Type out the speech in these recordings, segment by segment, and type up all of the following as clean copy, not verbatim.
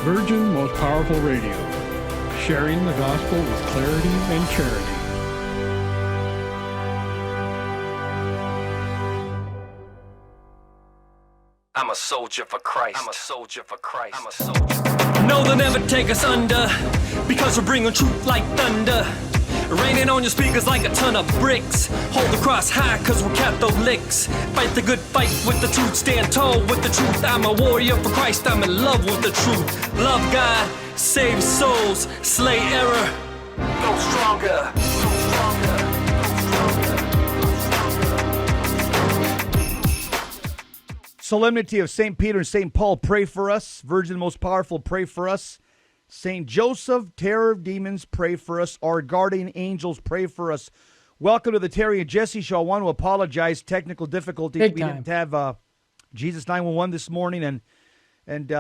Virgin Most Powerful Radio, sharing the gospel with clarity and charity. I'm a soldier for Christ. I'm a soldier for Christ. I'm a soldier. No, they'll never take us under, because we're bringing truth like thunder. Raining on your speakers like a ton of bricks. Hold the cross high, cause we're Catholics. Fight the good fight with the truth. Stand tall with the truth. I'm a warrior for Christ. I'm in love with the truth. Love God, save souls, slay error. Go stronger. Go stronger. Solemnity of St. Peter and St. Paul, pray for us. Virgin Most Powerful, pray for us. St. Joseph, terror of demons, pray for us. Our guardian angels, pray for us. Welcome to the Terry and Jesse Show. I want to apologize. Technical difficulties. Big we time. didn't have Jesus 911 this morning. And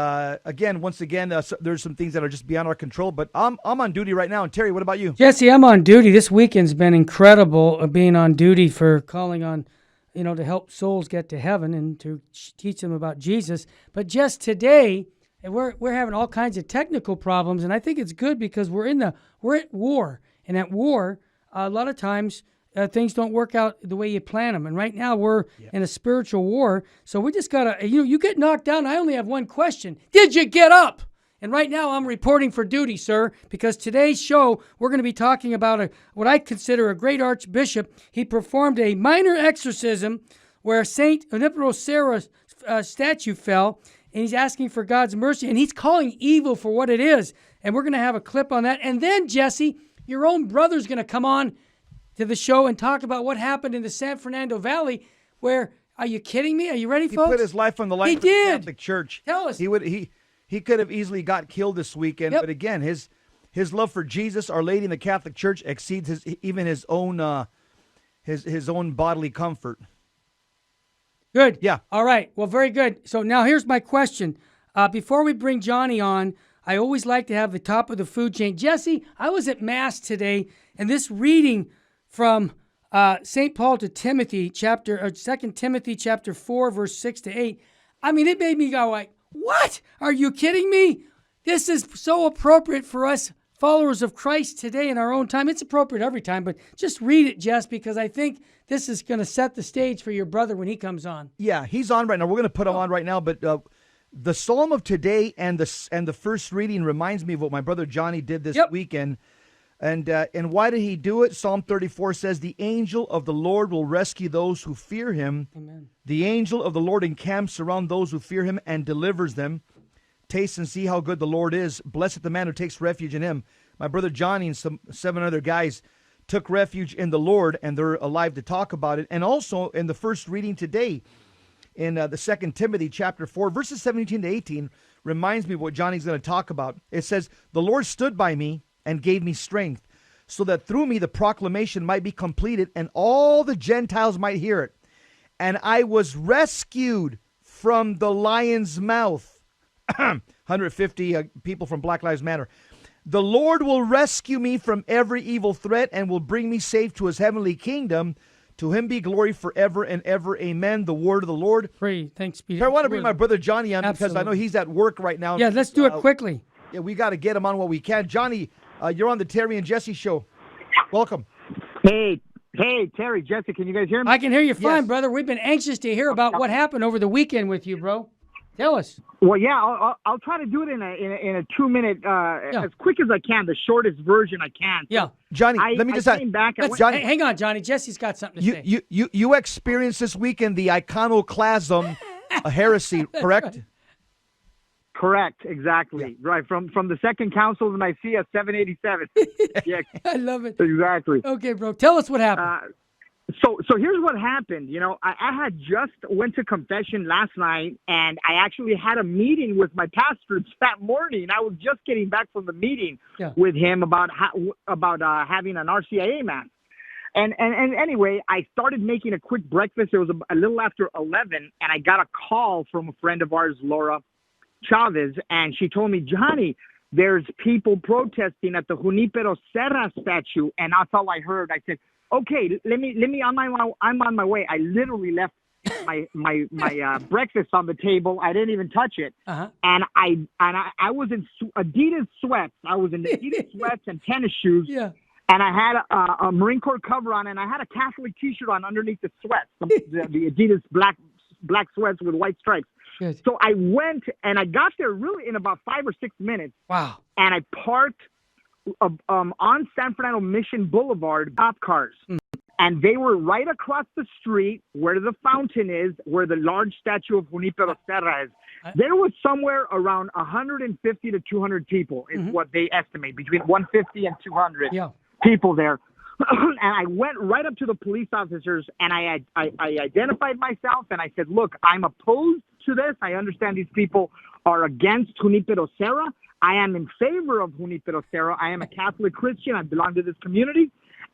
again, once again, there's some things that are just beyond our control. But I'm on duty right now. And Terry, what about you? Jesse, I'm on duty. This weekend's been incredible, being on duty for calling on, to help souls get to heaven and to teach them about Jesus. But just today, we're having all kinds of technical problems, and I think it's good because we're at war, and at war, a lot of times things don't work out the way you plan them. And right now we're in a spiritual war, so we just gotta. You get knocked down. I only have one question: did you get up? And right now I'm reporting for duty, sir, because today's show we're going to be talking about what I consider a great archbishop. He performed a minor exorcism where Saint Junipero Serra's statue fell. And he's asking for God's mercy, and he's calling evil for what it is. And we're going to have a clip on that. And then, Jesse, your own brother's going to come on to the show and talk about what happened in the San Fernando Valley where, are you kidding me? Are you ready, folks? He put his life on the line for the Catholic Church. Tell us. He could have easily got killed this weekend, but again, his love for Jesus, Our Lady, in the Catholic Church exceeds his own bodily comfort. Good. Yeah. All right. Well, very good. So now here's my question. Before we bring Johnny on, I always like to have the top of the food chain. Jesse, I was at Mass today, and this reading from St. Paul to Timothy, 2 Timothy chapter 4, verse 6 to 8, I mean, it made me go like, what? Are you kidding me? This is so appropriate for us followers of Christ today in our own time. It's appropriate every time, but just read it, Jess, because I think this is going to set the stage for your brother when he comes on. Yeah, he's on right now. We're going to put him on right now, but the Psalm of today and the first reading reminds me of what my brother Johnny did this weekend. And why did he do it? Psalm 34 says, "The angel of the Lord will rescue those who fear him. Amen. The angel of the Lord encamps around those who fear him and delivers them. Taste and see how good the Lord is. Blessed the man who takes refuge in him." My brother Johnny and some 7 other guys took refuge in the Lord, and they're alive to talk about it. And also in the first reading today, in the 2 Timothy chapter 4, verses 17 to 18, reminds me of what Johnny's going to talk about. It says, "The Lord stood by me and gave me strength, so that through me the proclamation might be completed, and all the Gentiles might hear it. And I was rescued from the lion's mouth." 150 people from Black Lives Matter. "The Lord will rescue me from every evil threat and will bring me safe to his heavenly kingdom. To him be glory forever and ever. Amen." The word of the Lord. Pray. Thanks be. I want to bring my brother Johnny on because I know he's at work right now. Yeah, let's do it quickly. Yeah, we got to get him on while we can. Johnny, you're on the Terry and Jesse Show. Welcome. Hey, Terry, Jesse, can you guys hear me? I can hear you fine, brother. We've been anxious to hear about what happened over the weekend with you, bro. Tell us. Well, yeah, I'll try to do it in a 2-minute, as quick as I can, the shortest version I can. Yeah, Johnny, let me just came back. Johnny, hang on, Johnny. Jesse's got something to say. You experienced this weekend the iconoclasm heresy, correct? Correct, exactly. Yeah. Right, from the Second Council of Nicaea, 787. Yeah, I love it. Exactly. Okay, bro. Tell us what happened. So here's what happened. I had just went to confession last night, and I actually had a meeting with my pastor that morning. I was just getting back from the meeting with him about having an RCIA mass. And anyway, I started making a quick breakfast. It was a little after 11, and I got a call from a friend of ours, Laura Chavez, and she told me, "Johnny, there's people protesting at the Junipero Serra statue." And that's all I heard. I said, "Okay, let me I'm on my way." I literally left my breakfast on the table. I didn't even touch it, and I was in Adidas sweats. I was in Adidas sweats and tennis shoes. Yeah. And I had a Marine Corps cover on, and I had a Catholic T-shirt on underneath the sweats, the Adidas black sweats with white stripes. Good. So I went, and I got there really in about 5 or 6 minutes. Wow. And I parked on San Fernando Mission Boulevard, cop cars. And they were right across the street where the fountain is, where the large statue of Junípero Serra is. There was somewhere around 150 to 200 people is what they estimate, between 150 and 200 people there. And I went right up to the police officers, and I identified myself, and I said, look, I'm opposed to this. I understand these people are against Junípero Serra. I am in favor of Junípero Serra. I am a Catholic Christian. I belong to this community.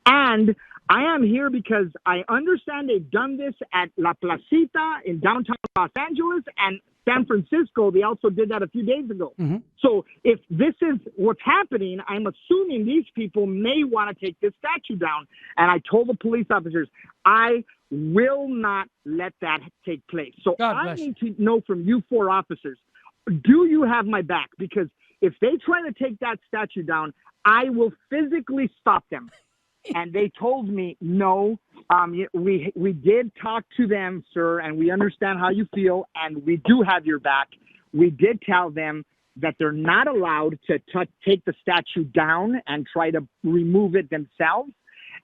And I am here because I understand they've done this at La Placita in downtown Los Angeles and San Francisco. They also did that a few days ago. So if this is what's happening, I'm assuming these people may want to take this statue down. And I told the police officers, I will not let that take place. So I need to know from you 4 officers, do you have my back? Because if they try to take that statue down, I will physically stop them. And they told me, no, we did talk to them, sir, and we understand how you feel, and we do have your back. We did tell them that they're not allowed to take the statue down and try to remove it themselves,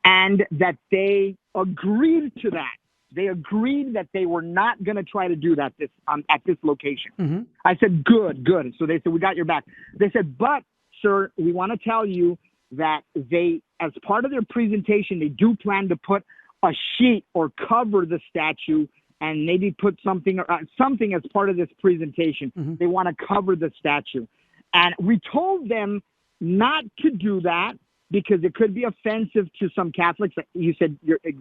and that they agreed to that. They agreed that they were not going to try to do that at this location. I said, good. So they said, we got your back. They said, but, sir, we want to tell you that they, as part of their presentation, they do plan to put a sheet or cover the statue and maybe put something as part of this presentation. They want to cover the statue. And we told them not to do that because it could be offensive to some Catholics. You said,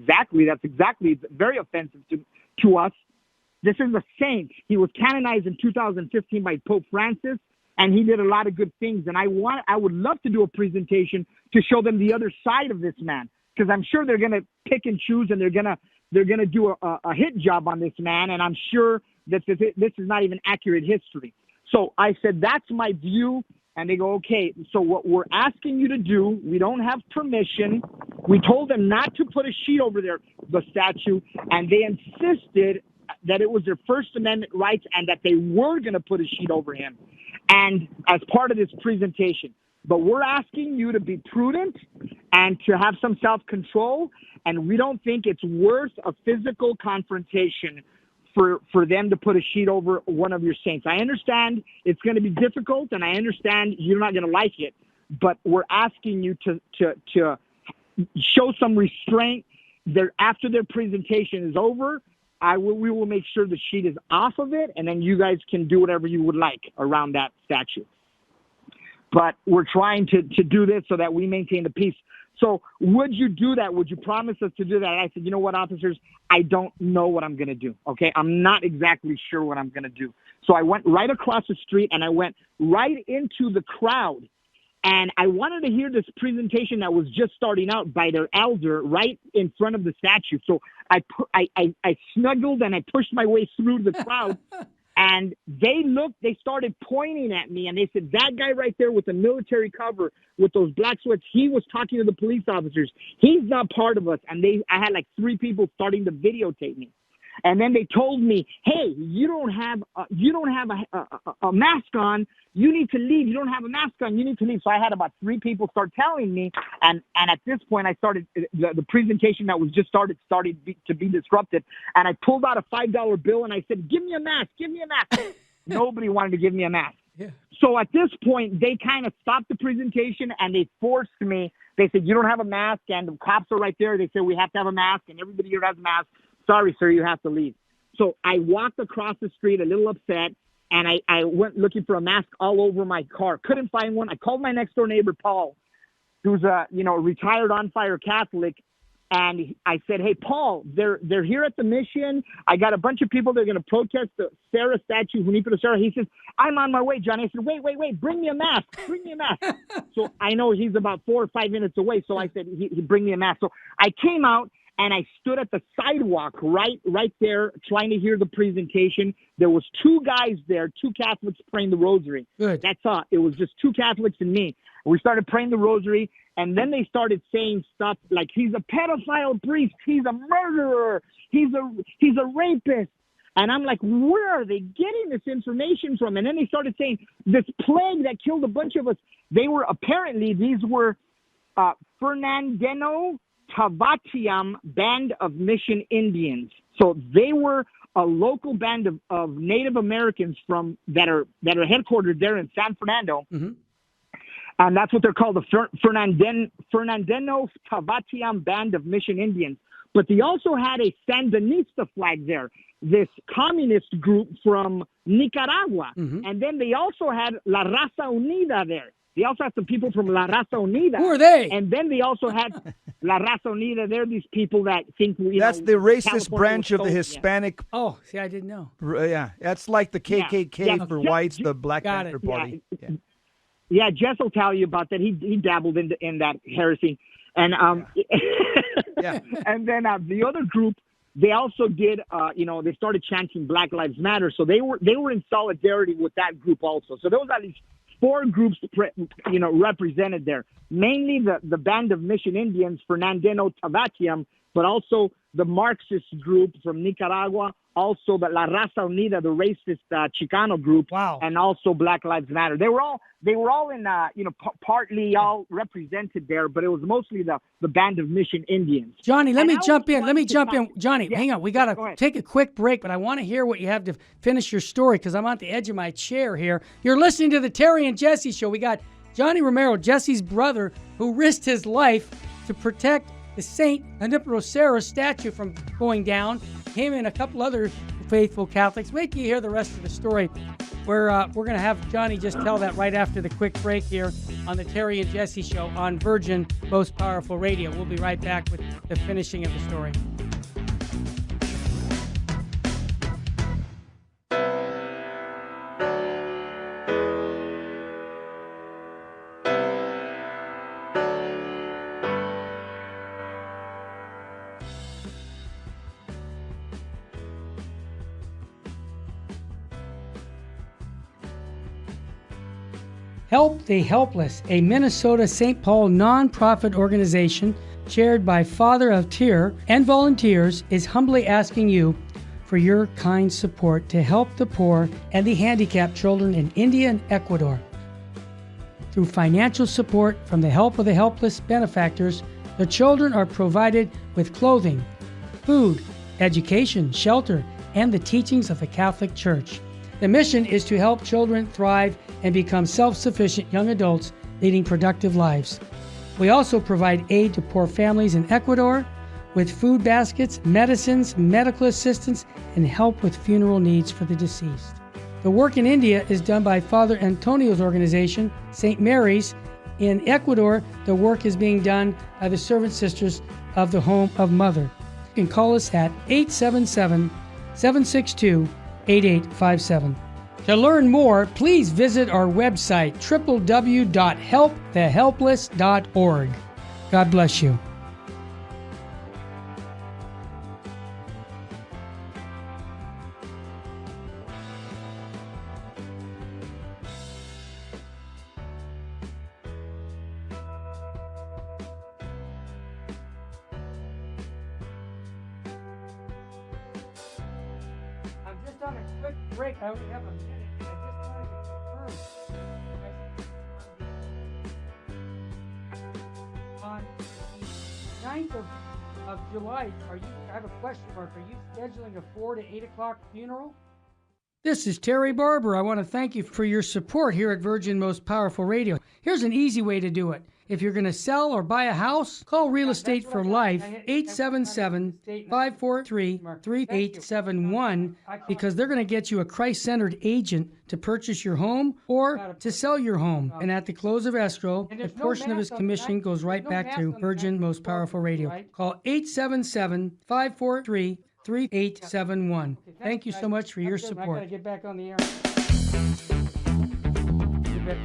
that's exactly very offensive to us. This is a saint. He was canonized in 2015 by Pope Francis. And he did a lot of good things. And I would love to do a presentation to show them the other side of this man, because I'm sure they're going to pick and choose, and they're going to do a hit job on this man. And I'm sure that this is not even accurate history. So I said, that's my view. And they go, okay, so what we're asking you to do, we don't have permission. We told them not to put a sheet over the statue, and they insisted that it was their First Amendment rights and that they were going to put a sheet over him. And as part of this presentation, but we're asking you to be prudent and to have some self-control. And we don't think it's worth a physical confrontation for them to put a sheet over one of your saints. I understand it's going to be difficult, and I understand you're not going to like it, but we're asking you to show some restraint. After their presentation is over, we will make sure the sheet is off of it, and then you guys can do whatever you would like around that statue. But we're trying to do this so that we maintain the peace. So would you do that? Would you promise us to do that? And I said, you know what, officers, I don't know what I'm going to do, okay? I'm not exactly sure what I'm going to do. So I went right across the street, and I went right into the crowd. And I wanted to hear this presentation that was just starting out by their elder right in front of the statue. So I snuggled and I pushed my way through the crowd. And they started pointing at me, and they said, that guy right there with the military cover with those black sweats, he was talking to the police officers. He's not part of us. And I had like 3 people starting to videotape me. And then they told me, hey, you don't have a mask on. You need to leave. You don't have a mask on. You need to leave. So I had about 3 people start telling me. And at this point, I started the presentation that was just started to be disrupted. And I pulled out a $5 bill and I said, give me a mask. Give me a mask. Nobody wanted to give me a mask. Yeah. So at this point, they kind of stopped the presentation and they forced me. They said, you don't have a mask. And the cops are right there. They said, we have to have a mask. And everybody here has a mask. Sorry, sir, you have to leave. So I walked across the street a little upset, and I went looking for a mask all over my car. Couldn't find one. I called my next door neighbor, Paul, who's a retired on-fire Catholic, and I said, hey, Paul, they're here at the mission. I got a bunch of people that are going to protest the Serra statue, Junípero Serra. He says, I'm on my way, Johnny. I said, wait, bring me a mask. Bring me a mask. So I know he's about 4 or 5 minutes away, so I said, he bring me a mask. So I came out, and I stood at the sidewalk right there trying to hear the presentation. There was 2 guys there, 2 Catholics praying the rosary. Good. That's all. It was just 2 Catholics and me. We started praying the rosary, and then they started saying stuff like, he's a pedophile priest, he's a murderer, he's a rapist. And I'm like, where are they getting this information from? And then they started saying this plague that killed a bunch of us. These were Fernandino Tavatiam Band of Mission Indians. So they were a local band of Native Americans that are headquartered there in San Fernando. Mm-hmm. And that's what they're called, the Fernandino Tavatiam Band of Mission Indians. But they also had a Sandinista flag there, this communist group from Nicaragua. Mm-hmm. And then they also had La Raza Unida there. They also had some people from La Raza Unida. Who are they? And then they also had La Raza Unida. They're these people that think, that's the racist branch of the Hispanic. Yeah. Oh, see, I didn't know. Yeah, that's like the KKK for whites, the Black Panther Party. Yeah, Jess will tell you about that. He dabbled in that heresy. And and then the other group, they also did, they started chanting Black Lives Matter. So they were in solidarity with that group also. So there was at least 4 groups, represented there. Mainly the Band of Mission Indians, Fernandino Tavatiam, but also the Marxist group from Nicaragua, also the La Raza Unida, the racist Chicano group, and also Black Lives Matter. They were all in, partly all represented there, but it was mostly the Band of Mission Indians. Johnny, let me jump in. Johnny, hang on. We got to take a quick break, but I want to hear what you have to finish your story because I'm on the edge of my chair here. You're listening to the Terry and Jesse Show. We got Johnny Romero, Jesse's brother, who risked his life to protect the Saint Anipro statue from going down. Him and a couple other faithful Catholics. Wait till you hear the rest of the story. We're going to have Johnny just tell that right after the quick break here on the Terry and Jesse Show on Virgin Most Powerful Radio. We'll be right back with the finishing of the story. Help the Helpless, a Minnesota St. Paul nonprofit organization chaired by Father of Tyr and volunteers, is humbly asking you for your kind support to help the poor and the handicapped children in India and Ecuador. Through financial support from the Help of the Helpless benefactors, the children are provided with clothing, food, education, shelter, and the teachings of the Catholic Church. The mission is to help children thrive and become self-sufficient young adults leading productive lives. We also provide aid to poor families in Ecuador with food baskets, medicines, medical assistance, and help with funeral needs for the deceased. The work in India is done by Father Antonio's organization, St. Mary's. In Ecuador, the work is being done by the Servant Sisters of the Home of Mother. You can call us at 877-762-8857. To learn more, please visit our website, www.helpthehelpless.org. God bless you. I'm just on a quick break. I only have a minute. I just wanted to confirm. On the 9th of July, I have a question mark. Are you scheduling a 4 to 8 o'clock funeral? This is Terry Barber. I want to thank you for your support here at Virgin Most Powerful Radio. Here's an easy way to do it. If you're going to sell or buy a house, call Real Estate for Life, 877-543-3871, because they're going to get you a Christ-centered agent to purchase your home or to sell your home. And at the close of escrow, a portion of his commission goes right back to Virgin Most Powerful Radio. Call 877-543-3871. Thank you so much for your support. I got to get back on the air.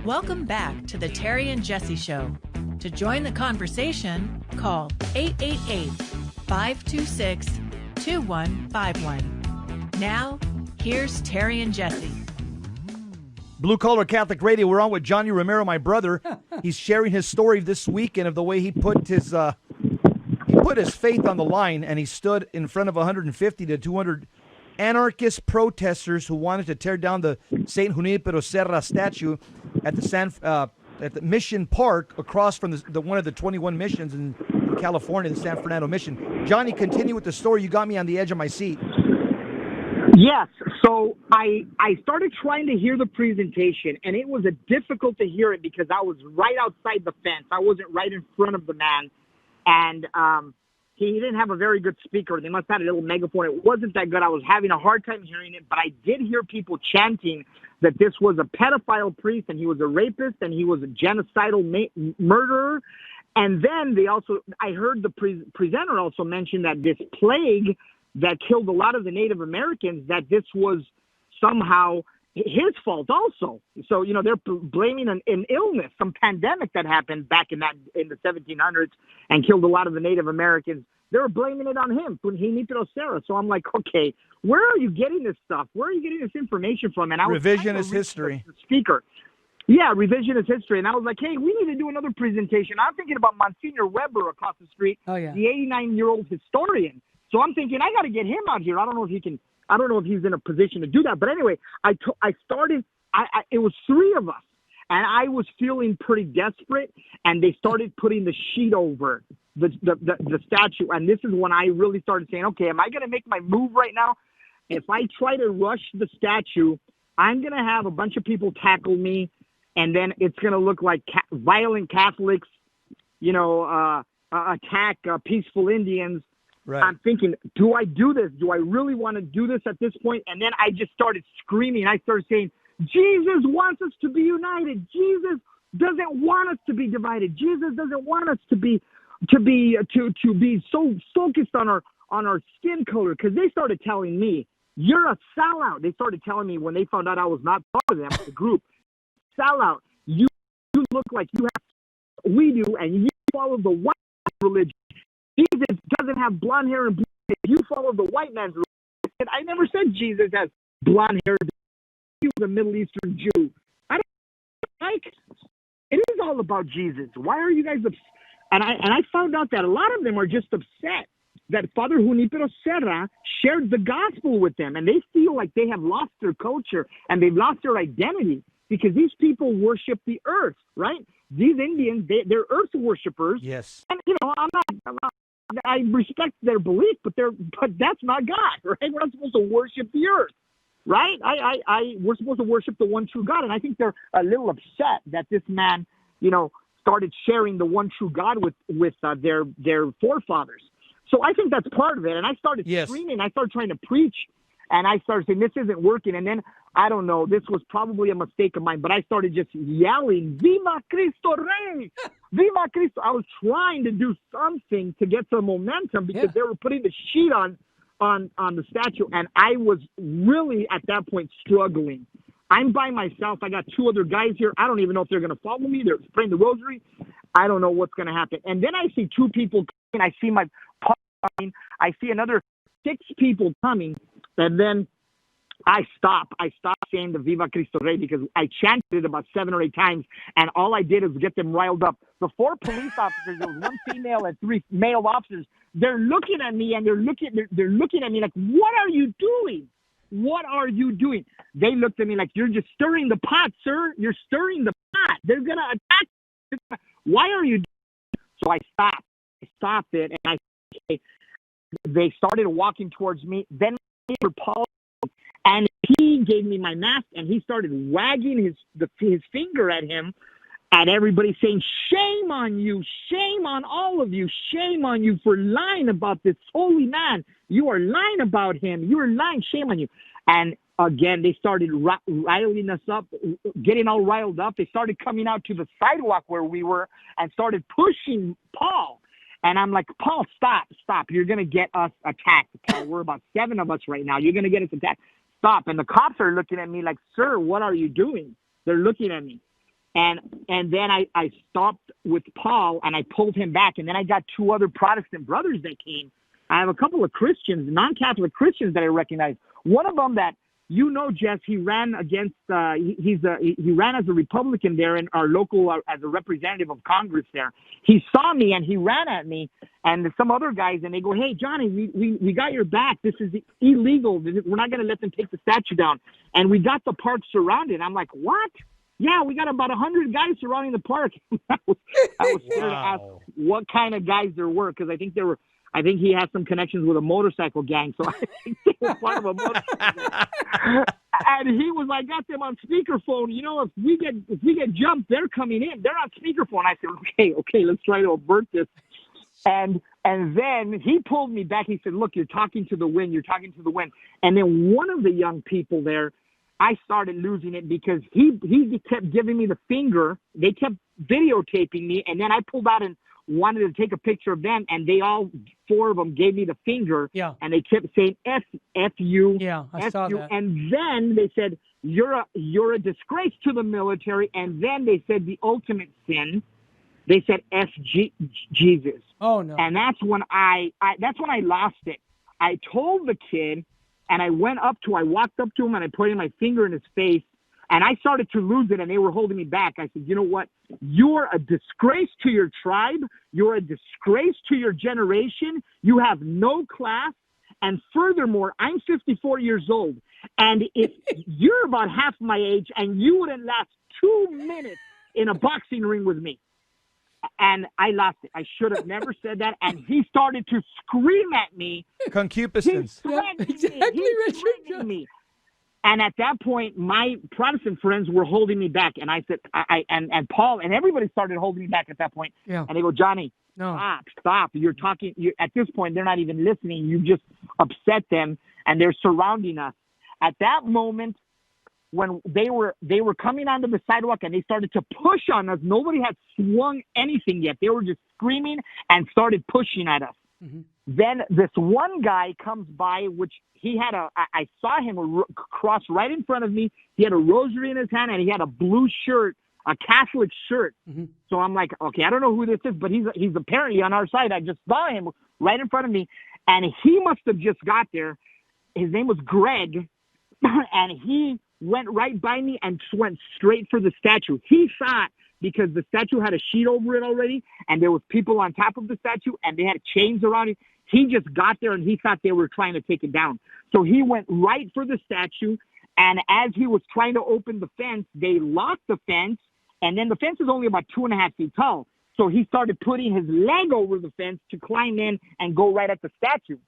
Welcome back to the Terry and Jesse Show. To join the conversation, call 888-526-2151. Now, here's Terry and Jesse. Blue Collar Catholic Radio. We're on with Johnny Romero, my brother. He's sharing his story this weekend of the way he put his faith on the line, and he stood in front of 150 to 200 anarchist protesters who wanted to tear down the Saint Junipero Serra statue at the Mission Park across from the one of the 21 missions in California, the San Fernando Mission. Johnny, continue with the story. You got me on the edge of my seat. Yes. So I started trying to hear the presentation, and it was difficult to hear it because I was right outside the fence. I wasn't right in front of the man, and he didn't have a very good speaker. They must have had a little megaphone. It wasn't that good. I was having a hard time hearing it, but I did hear people chanting that this was a pedophile priest, and he was a rapist, and he was a genocidal murderer. And then I heard the presenter also mention that this plague that killed a lot of the Native Americans, that this was somehow his fault also. So, they're blaming an illness, some pandemic that happened back in the 1700s and killed a lot of the Native Americans. They were blaming it on him, Junipero Serra. So I'm like, okay, where are you getting this stuff? Where are you getting this information from? And I was revisionist history. The speaker. Yeah, revisionist history. And I was like, hey, we need to do another presentation. I'm thinking about Monsignor Weber across the street, the 89-year-old historian. So I'm thinking, I got to get him out here. I don't know if he's in a position to do that. But anyway, I started, it was three of us, and I was feeling pretty desperate, and they started putting the sheet over the statue. And this is when I really started saying, okay, am I going to make my move right now? If I try to rush the statue, I'm going to have a bunch of people tackle me, and then it's going to look like violent Catholics, attack peaceful Indians. Right. I'm thinking, do I do this? Do I really want to do this at this point? And then I just started screaming. I started saying, Jesus wants us to be united. Jesus doesn't want us to be divided. Jesus doesn't want us to be so focused on our skin color. Because they started telling me, you're a sellout. They started telling me when they found out I was not part of them, the group, sellout. You look like you have, we do, and you follow the white religion. Jesus doesn't have blonde hair and blue hair. You follow the white man's religion. I never said Jesus has blonde hair. He was a Middle Eastern Jew. I don't like. It is all about Jesus. Why are you guys upset? And I found out that a lot of them are just upset that Father Junipero Serra shared the gospel with them, and they feel like they have lost their culture and they've lost their identity because these people worship the earth, right? These Indians, they're earth worshipers. Yes. And I respect their belief, but that's not God, right? We're not supposed to worship the earth, right? We're supposed to worship the one true God, and I think they're a little upset that this man, started sharing the one true God with their forefathers. So I think that's part of it. And I started screaming. I started trying to preach, and I started saying, this isn't working. And then, I don't know, this was probably a mistake of mine, but I started just yelling, Viva Cristo Rey! Viva Cristo! I was trying to do something to get some momentum because they were putting the sheet on the statue, and I was really, at that point, struggling. I'm by myself. I got two other guys here. I don't even know if they're going to follow me. They're praying the rosary. I don't know what's going to happen. And then I see two people coming. I see my coming. I see another 6 people coming. And then I stop saying the Viva Cristo Rey because I chanted it about 7 or 8 times, and all I did is get them riled up. The 4 police officers, there was 1 female and 3 male officers, they're looking at me, and they're looking at me like, what are you doing? What are you doing? They looked at me like, you're just stirring the pot, sir. You're stirring the pot. They're going to attack you. Why are you doing it? So I stopped it, and they started walking towards me. Then Paul, and he gave me my mask, and he started wagging his finger at him, at everybody, saying, shame on you, shame on all of you, shame on you for lying about this holy man. You are lying about him. You are lying, shame on you. And again, they started riling us up, getting all riled up. They started coming out to the sidewalk where we were and started pushing Paul. And I'm like, Paul, stop. You're going to get us attacked, Paul. We're about 7 of us right now. You're going to get us attacked. Stop. And the cops are looking at me like, sir, what are you doing? They're looking at me. And then I stopped with Paul, and I pulled him back. And then I got 2 other Protestant brothers that came. I have a couple of Christians, non-Catholic Christians that I recognize. One of them that, Jess, he ran against, he ran as a Republican there in our local, as a representative of Congress there. He saw me and he ran at me and some other guys, and they go, hey, Johnny, we got your back. This is illegal. We're not going to let them take the statue down. And we got the park surrounded. I'm like, what? Yeah, we got about 100 guys surrounding the park. I was scared to ask what kind of guys there were, because I think he has some connections with a motorcycle gang, so I think they were part of a motorcycle gang. And he was like, got them on speakerphone. If we get jumped, they're coming in. They're on speakerphone. I said, okay, let's try to avert this. And then he pulled me back. He said, look, you're talking to the wind. And then one of the young people there, I started losing it because he kept giving me the finger. They kept videotaping me, and then I pulled out and wanted to take a picture of them, and they all 4 of them gave me the finger, and they kept saying F you, I saw that. And then they said you're a disgrace to the military, and then they said the ultimate sin, they said Jesus. Oh no! And that's when I lost it. I told the kid, and I walked up to him and I pointed my finger in his face. And I started to lose it, and they were holding me back. I said, you know what? You're a disgrace to your tribe. You're a disgrace to your generation. You have no class. And furthermore, I'm 54 years old. And if you're about half my age, and you wouldn't last 2 minutes in a boxing ring with me. And I lost it. I should have never said that. And he started to scream at me. Concupiscence. He threatened me. And at that point, my Protestant friends were holding me back. And I said, and Paul and everybody started holding me back at that point. Yeah. And they go, Johnny, stop. You're talking. At this point, they're not even listening. You just upset them, and they're surrounding us. At that moment, when they were coming onto the sidewalk and they started to push on us, nobody had swung anything yet. They were just screaming and started pushing at us. Mm-hmm. Then this one guy comes by, which I saw him cross right in front of me. He had a rosary in his hand, and he had a blue shirt, a Catholic shirt. Mm-hmm. So I'm like, okay, I don't know who this is, but he's apparently on our side. I just saw him right in front of me, and he must have just got there. His name was Greg, and he went right by me and went straight for the statue. He thought, because the statue had a sheet over it already, and there was people on top of the statue, and they had chains around it. He just got there, and he thought they were trying to take it down. So he went right for the statue, and as he was trying to open the fence, they locked the fence, and then the fence is only about 2.5 feet tall. So he started putting his leg over the fence to climb in and go right at the statue.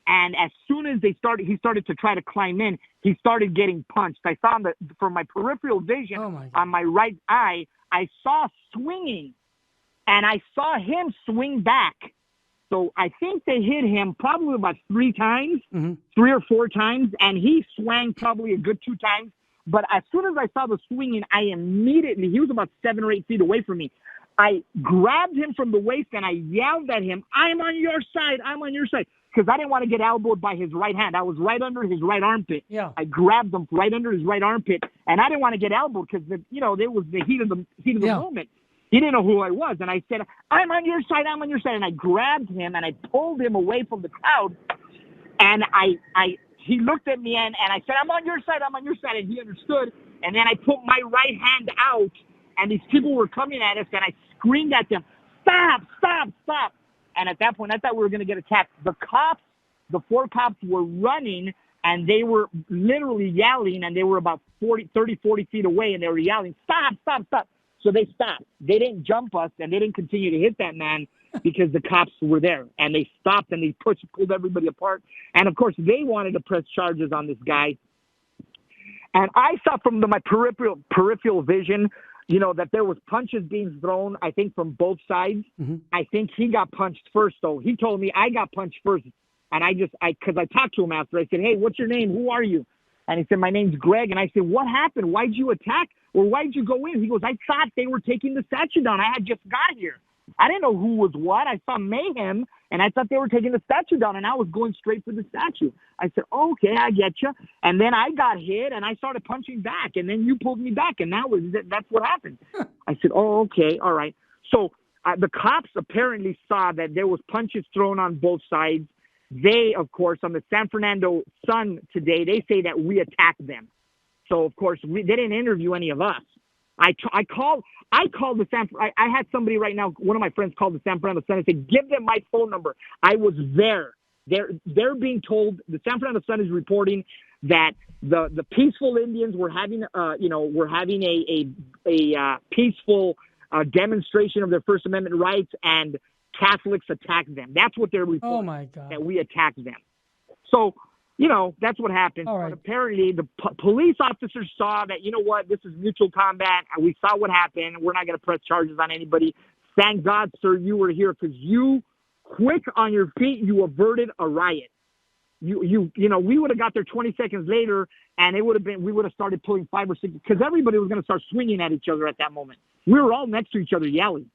And as soon as he started to try to climb in, he started getting punched. I saw from my peripheral vision on my right eye, I saw swinging, and I saw him swing back. So I think they hit him probably about 3 times, 3 or 4 times, and he swung probably a good 2 times. But as soon as I saw the swinging, he was about 7 or 8 feet away from me. I grabbed him from the waist and I yelled at him, I'm on your side, because I didn't want to get elbowed by his right hand. I was right under his right armpit. Yeah. I grabbed him right under his right armpit, and I didn't want to get elbowed because there was the heat of the moment. He didn't know who I was, and I said, I'm on your side, and I grabbed him and I pulled him away from the crowd, and he looked at me and I said, I'm on your side, and he understood, and then I put my right hand out, and these people were coming at us, and I screamed at them, stop. And at that point, I thought we were going to get attacked. The 4 cops were running, and they were literally yelling, and they were about 40 feet away, and they were yelling, stop. So they stopped. They didn't jump us, and they didn't continue to hit that man because the cops were there. And they stopped, and they pulled everybody apart. And, of course, they wanted to press charges on this guy. And I saw from my peripheral vision, that there was punches being thrown, I think, from both sides. Mm-hmm. I think he got punched first, though. He told me I got punched first. And because I talked to him after, I said, hey, what's your name? Who are you? And he said, my name's Greg. And I said, what happened? Why'd you attack? Or why'd you go in? He goes, I thought they were taking the statue down. I had just got here. I didn't know who was what. I saw mayhem, and I thought they were taking the statue down, and I was going straight for the statue. I said, okay, I get you. And then I got hit, and I started punching back, and then you pulled me back, and that's what happened. I said, oh, okay, all right. So the cops apparently saw that there was punches thrown on both sides. they, of course, on the San Fernando Sun today, they say that we attacked them. So, of course, they didn't interview any of us. I called the I had somebody right now, one of my friends called the San Fernando Sun and said, give them my phone number. I was there. They're being told, the San Fernando Sun is reporting that the peaceful Indians were having a peaceful demonstration of their First Amendment rights, and Catholics attacked them. That's what they're reporting. Oh my God! That we attacked them. So, that's what happened. All right. But apparently, the police officers saw that. You know what? This is mutual combat. We saw what happened. We're not going to press charges on anybody. Thank God, sir, you were here, because you, quick on your feet, you averted a riot. We would have got there 20 seconds later, and we would have started pulling 5 or 6, because everybody was going to start swinging at each other at that moment. We were all next to each other yelling.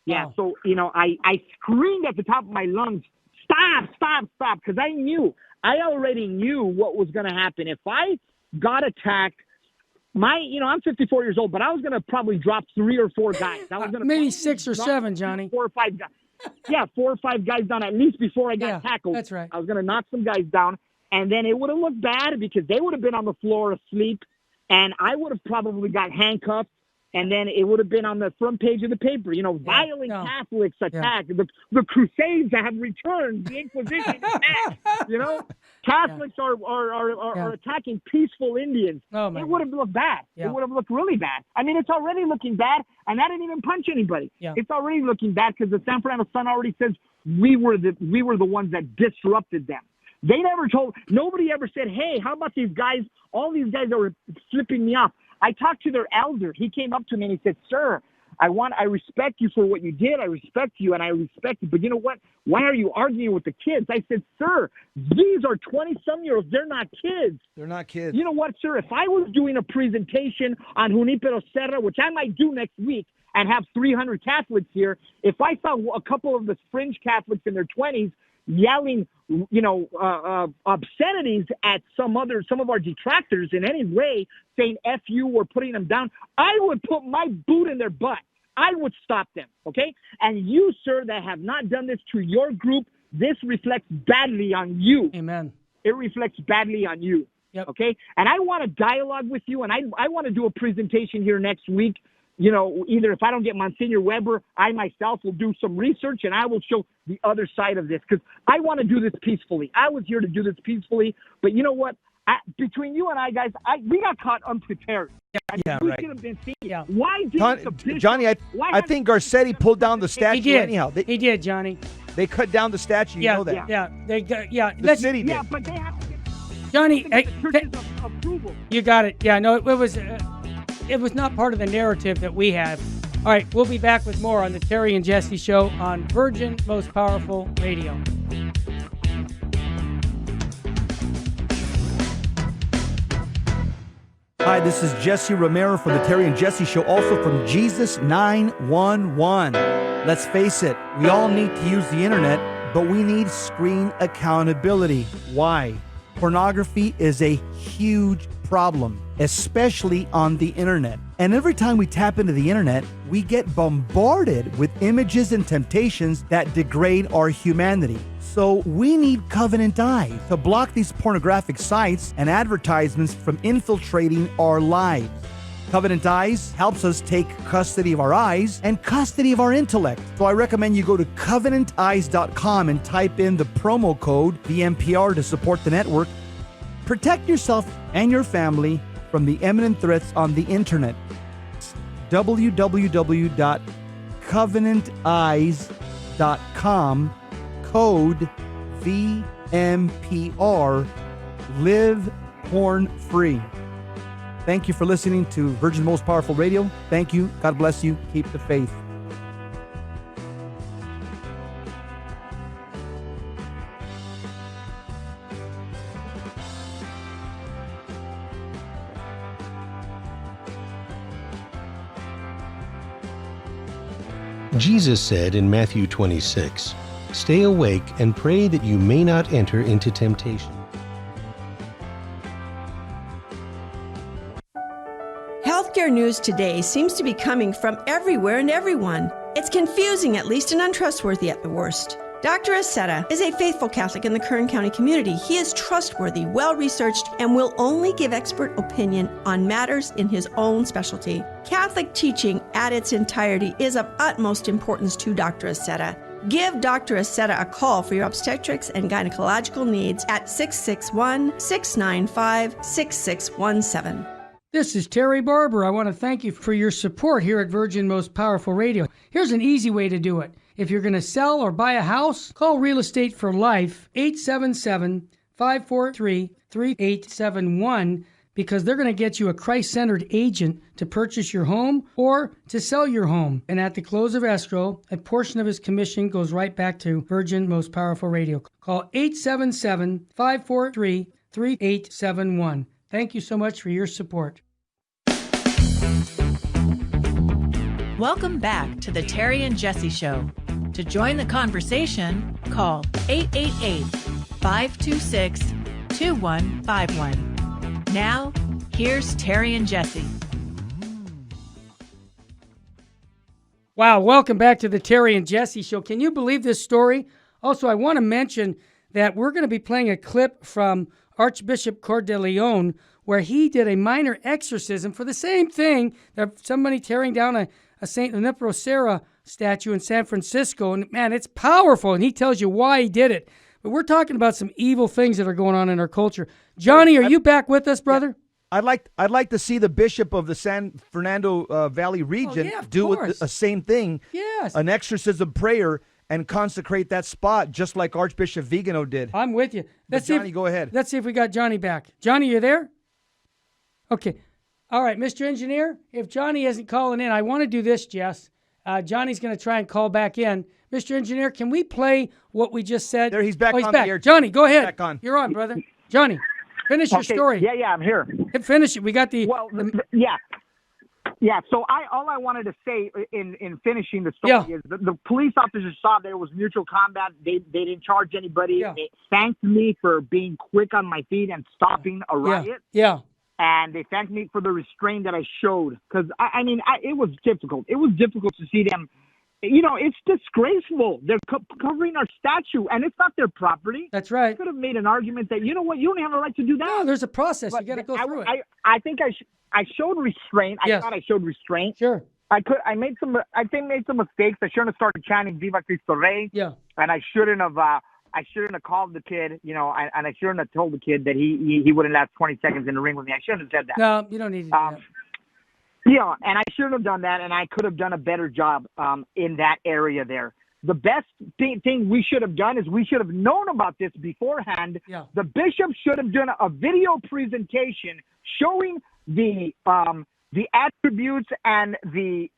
Yeah. Wow. So, I screamed at the top of my lungs, stop, because I already knew what was going to happen. If I got attacked, I'm 54 years old, but I was going to probably drop 3 or 4 guys. I was going to maybe 6 or 7, Johnny. 4 or 5 guys. Yeah, 4 or 5 guys down at least before I got tackled. That's right. I was going to knock some guys down, and then it would have looked bad because they would have been on the floor asleep, and I would have probably got handcuffed, and then it would have been on the front page of the paper. Violent Catholics attack. Yeah. The Crusades have returned. The Inquisition attack. Catholics are attacking peaceful Indians. Oh, it would have looked bad. Yeah. It would have looked really bad. I mean, it's already looking bad, and I didn't even punch anybody. Yeah. It's already looking bad because the San Fernando Sun already says we were the ones that disrupted them. Nobody ever said, hey, how about these guys, all these guys that were flipping me off. I talked to their elder. He came up to me and he said, sir, I respect you for what you did. I respect you and I respect you. But you know what? Why are you arguing with the kids? I said, sir, these are 20-some-year-olds. They're not kids. They're not kids. You know what, sir? If I was doing a presentation on Junipero Serra, which I might do next week, and have 300 Catholics here, if I saw a couple of the fringe Catholics in their 20s yelling, obscenities at some of our detractors in any way, saying F you or putting them down, I would put my boot in their butt. I would stop them, okay? And you, sir, that have not done this to your group, this reflects badly on you. Amen. It reflects badly on you, okay? And I want to dialogue with you, and I want to do a presentation here next week. Either if I don't get Monsignor Weber, I myself will do some research and I will show the other side of this, because I want to do this peacefully. I was here to do this peacefully, but you know what? Between you and I, guys, we got caught unprepared. We should have been thinking, why didn't the bishop, Johnny, I think Garcetti pulled down the statue. He did. Anyhow. He did, Johnny. They cut down the statue. You know that. The city did. Yeah, but they have to get Johnny, the church's approval. You got it. Yeah, no, it was not part of the narrative that we had. All right, we'll be back with more on the Terry and Jesse Show on Virgin Most Powerful Radio. Hi, this is Jesse Romero from the Terry and Jesse Show, also from Jesus 911. Let's face it, we all need to use the internet, but we need screen accountability. Why? Pornography is a huge problem, especially on the internet. And every time we tap into the internet, we get bombarded with images and temptations that degrade our humanity. So we need Covenant Eyes to block these pornographic sites and advertisements from infiltrating our lives. Covenant Eyes helps us take custody of our eyes and custody of our intellect. So I recommend you go to covenanteyes.com and type in the promo code VMPR to support the network. Protect yourself and your family from the imminent threats on the internet. www.covenanteyes.com, code VMPR, live porn free. Thank you for listening to Virgin Most Powerful Radio. Thank you. God bless you. Keep the faith. Jesus said in Matthew 26, "Stay awake and pray that you may not enter into temptation." Healthcare news today seems to be coming from everywhere and everyone. It's confusing at least and untrustworthy at the worst. Dr. Aceta is a faithful Catholic in the Kern County community. He is trustworthy, well-researched, and will only give expert opinion on matters in his own specialty. Catholic teaching at its entirety is of utmost importance to Dr. Aceta. Give Dr. Aceta a call for your obstetrics and gynecological needs at 661-695-6617. This is Terry Barber. I want to thank you for your support here at Virgin Most Powerful Radio. Here's an easy way to do it. If you're going to sell or buy a house, call Real Estate for Life, 877-543-3871, because they're going to get you a Christ-centered agent to purchase your home or to sell your home. And at the close of escrow, a portion of his commission goes right back to Virgin Most Powerful Radio. Call 877-543-3871. Thank you so much for your support. Welcome back to the Terry and Jesse Show. To join the conversation, call 888-526-2151. Now, here's Terry and Jesse. Wow, welcome back to the Terry and Jesse Show. Can you believe this story? Also, I want to mention that we're going to be playing a clip from Archbishop Cordileone, where he did a minor exorcism for the same thing, that somebody tearing down a St. Junipero Serra statue in San Francisco. And man, it's powerful, and he tells you why he did it. But we're talking about some evil things that are going on in our culture. Johnny, are you back with us, brother? Yeah. I'd like to see the bishop of the San Fernando Valley region do the same thing. Yes. An exorcism prayer and consecrate that spot just like Archbishop Vigano did. I'm with you. Go ahead. Let's see if we got Johnny back. Johnny, you there? Okay. All right, Mr. Engineer, if Johnny isn't calling in, I want to do this, Jess. Johnny's going to try and call back in. Mr. Engineer, can we play what we just said? There, he's back on back. the air. Johnny, go ahead. Back on. You're on, brother. Johnny, finish your story. Yeah, I'm here. Finish it. We got the... Yeah. So all I wanted to say in finishing the story is the police officers saw there was mutual combat. They didn't charge anybody. Yeah. They thanked me for being quick on my feet and stopping a riot. Yeah. And they thanked me for the restraint that I showed. Because, it was difficult. It was difficult to see them. It's disgraceful. They're covering our statue, and it's not their property. That's right. I could have made an argument that, you know what, you don't have a right to do that. No, there's a process. You got to go through it. I think I showed restraint. I thought I showed restraint. Sure. I made some mistakes. I shouldn't have started chanting Viva Cristo Rey. Yeah. And I shouldn't have called the kid, and I shouldn't have told the kid that he wouldn't last 20 seconds in the ring with me. I shouldn't have said that. No, you don't need to do that. Yeah, and I shouldn't have done that, and I could have done a better job in that area there. The best thing we should have done is we should have known about this beforehand. Yeah. The bishop should have done a video presentation showing the attributes and the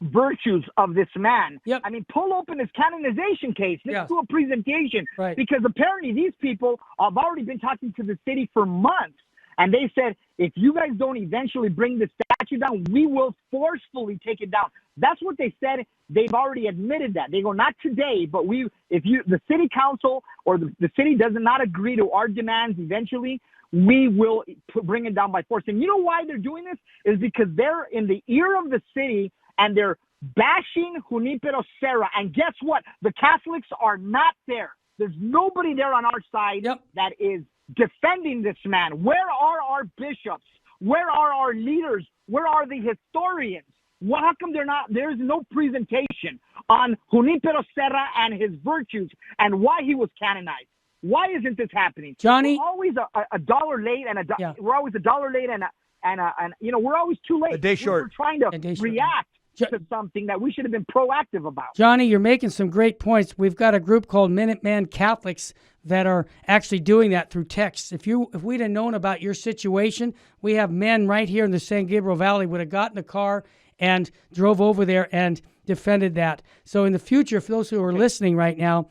virtues of this man. Yep. Pull open his canonization case. Let's do a presentation. Right. Because apparently these people have already been talking to the city for months. And they said, if you guys don't eventually bring the statue down, we will forcefully take it down. That's what they said. They've already admitted that. They go, not today, but the city council or the city does not agree to our demands eventually, we will bring it down by force. And you know why they're doing this? Is because they're in the ear of the city and they're bashing Junipero Serra. And guess what? The Catholics are not there. There's nobody there on our side that is defending this man. Where are our bishops? Where are our leaders? Where are the historians? How come there's no presentation on Junipero Serra and his virtues and why he was canonized? Why isn't this happening? Johnny, we're always a dollar late we're always a dollar late and we're always too late. A day short. We're trying to react to something that we should have been proactive about. Johnny, you're making some great points. We've got a group called Minuteman Catholics that are actually doing that through text. If we'd have known about your situation, we have men right here in the San Gabriel Valley would have got in the car and drove over there and defended that. So in the future, for those who are listening right now,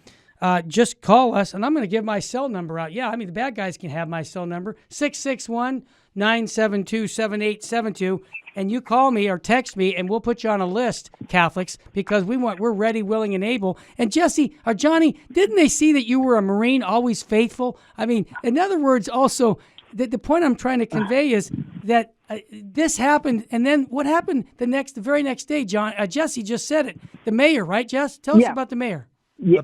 just call us, and I'm going to give my cell number out. Yeah, the bad guys can have my cell number, 661-972-7872. And you call me or text me, and we'll put you on a list, Catholics, because we're ready, willing, and able. And Jesse or Johnny, didn't they see that you were a Marine, always faithful? In other words, also, the point I'm trying to convey is that this happened, and then what happened the very next day, John? Jesse just said it. The mayor, right, Jess? Tell us about the mayor. Yeah.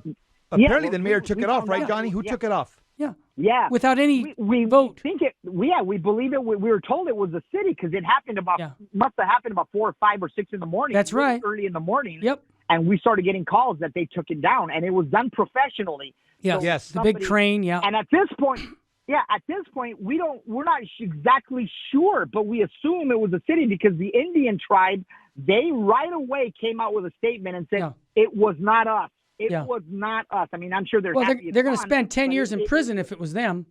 Apparently, the mayor took it off, right, Johnny? Who took it off? Yeah. Yeah. Without any vote. We believe it. We were told it was the city because it happened must have happened about 4 or 5 or 6 in the morning. That's right. Early in the morning. Yep. And we started getting calls that they took it down, and it was done professionally. Yeah. So yes. The big crane. Yeah. And at this point, we're not exactly sure, but we assume it was the city because the Indian tribe, they right away came out with a statement and said it was not us. It was not us. I mean, I'm sure they're going to spend 10 years in prison if it was them.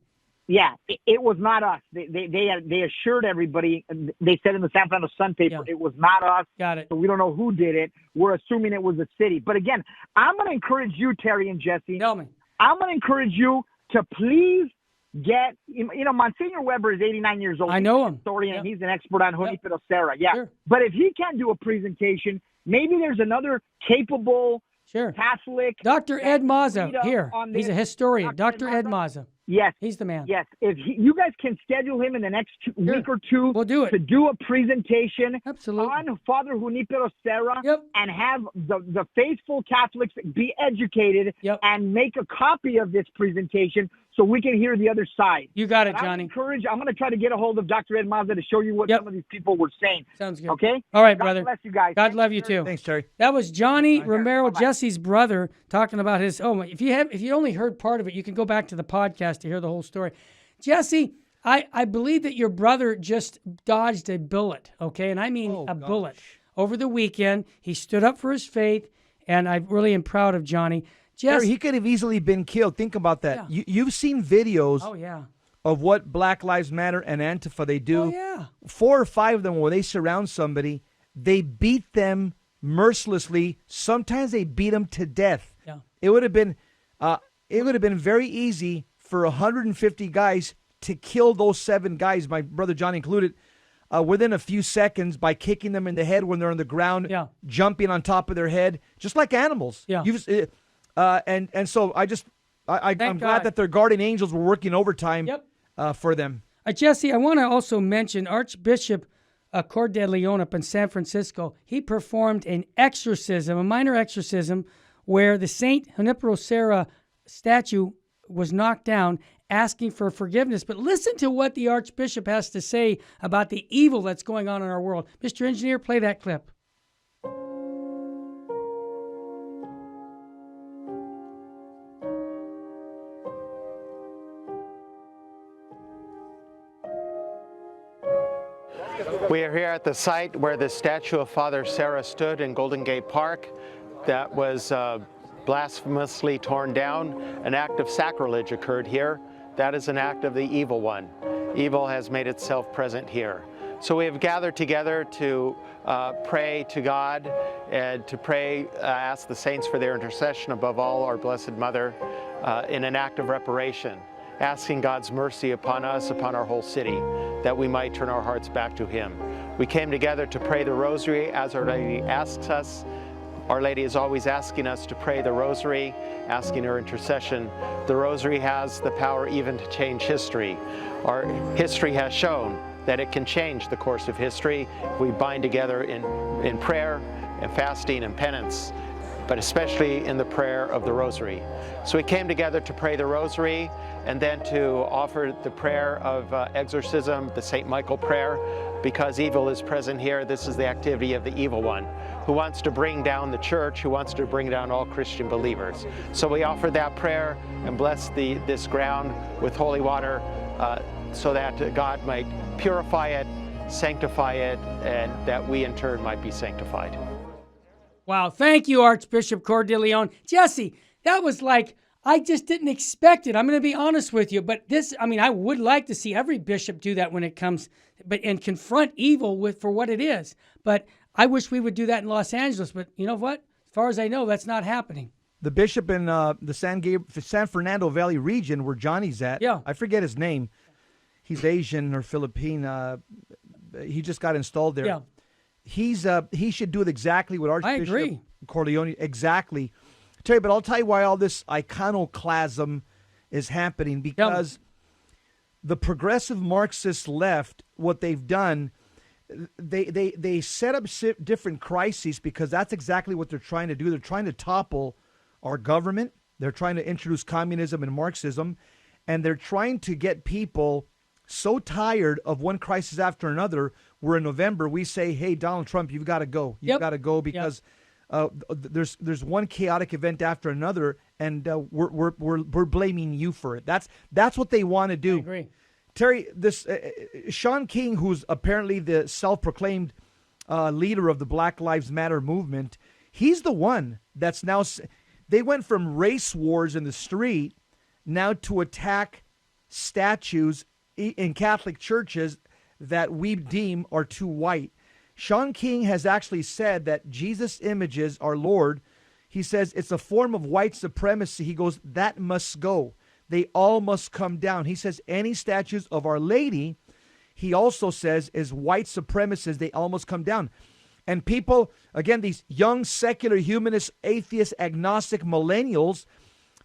Yeah, it was not us. They assured everybody. They said in the San Fernando Sun paper, it was not us. Got it. So we don't know who did it. We're assuming it was the city. But again, I'm going to encourage you, Terry and Jesse. Tell me. I'm going to encourage you to please get, Monsignor Weber is 89 years old. I know him. He's a historian, and he's an expert on Junipero Serra. Yeah. Sure. But if he can't do a presentation, maybe there's another capable Catholic. Dr. Ed Maza here. He's a historian. Dr. Ed Maza. Yes. He's the man. Yes. If you guys can schedule him in the next week or two we'll do it. to do a presentation Absolutely. on Father Junipero Serra Yep. and have the faithful Catholics be educated and make a copy of this presentation so we can hear the other side. You got it, But Johnny. I'm going to try to get a hold of Dr. Ed Maza to show you what some of these people were saying. Sounds good. Okay? All right, God brother. bless you guys. God love you too. Thanks, Terry. That was Johnny Romero, Jesse's brother, talking about his. Oh, if you only heard part of it, you can go back to the podcast to hear the whole story. Jesse, I believe that your brother just dodged a bullet. Okay, and I mean bullet over the weekend. He stood up for his faith, and I really am proud of Johnny. Terry, he could have easily been killed. Think about that. Yeah. You've seen videos. Oh yeah. Of what Black Lives Matter and Antifa they do. Oh, yeah. 4 or 5 of them, when they surround somebody, they beat them mercilessly. Sometimes they beat them to death. Yeah. It would have been very easy for 150 guys to kill those 7 guys, my brother Johnny included, within a few seconds by kicking them in the head when they're on the ground, jumping on top of their head, just like animals. Yeah. And so I'm glad that their guardian angels were working overtime for them. Jesse, I want to also mention Archbishop Cordeleon up in San Francisco. He performed an exorcism, a minor exorcism, where the Saint Junipero Serra statue was knocked down, asking for forgiveness. But listen to what the Archbishop has to say about the evil that's going on in our world. Mr. Engineer, play that clip. We are here at the site where the statue of Father Serra stood in Golden Gate Park. That was blasphemously torn down. An act of sacrilege occurred here. That is an act of the evil one. Evil has made itself present here. So we have gathered together to pray to God and to pray, ask the saints for their intercession, above all our Blessed Mother, in an act of reparation, asking God's mercy upon us, upon our whole city, that we might turn our hearts back to Him. We came together to pray the Rosary as Our Lady asks us. Our Lady is always asking us to pray the Rosary, asking her intercession. The Rosary has the power even to change history. Our history has shown that it can change the course of history if we bind together in prayer and fasting and penance, but especially in the prayer of the Rosary. So we came together to pray the Rosary and then to offer the prayer of exorcism, the St. Michael prayer, because evil is present here. This is the activity of the evil one, who wants to bring down the church, who wants to bring down all Christian believers. So we offer that prayer and bless this ground with holy water so that God might purify it, sanctify it, and that we in turn might be sanctified. Wow, thank you, Archbishop Cordeleon. Jesse, that was like, I just didn't expect it. I'm going to be honest with you, but I would like to see every bishop do that when it comes, and confront evil for what it is. But I wish we would do that in Los Angeles, but you know what? As far as I know, that's not happening. The bishop in the San Fernando Valley region where Johnny's at, I forget his name. He's Asian or Philippine. He just got installed there. Yeah. He should do it exactly what Archbishop Corleone exactly. But I'll tell you why all this iconoclasm is happening, because the progressive Marxist left, what they've done, they set up different crises because that's exactly what they're trying to do. They're trying to topple our government. They're trying to introduce communism and Marxism, and they're trying to get people so tired of one crisis after another. Where in November we say, "Hey, Donald Trump, you've got to go. You've got to go because there's one chaotic event after another, and we're blaming you for it." That's what they want to do. I agree. Terry, this Sean King, who's apparently the self-proclaimed leader of the Black Lives Matter movement, he's the one that's now. They went from race wars in the street now to attack statues in Catholic churches that we deem are too white. Sean King has actually said that Jesus' images, our Lord, he says it's a form of white supremacy. He goes, that must go. They all must come down. He says any statues of Our Lady, he also says, is white supremacists. They all must come down. And people, again, these young, secular, humanist, atheist, agnostic millennials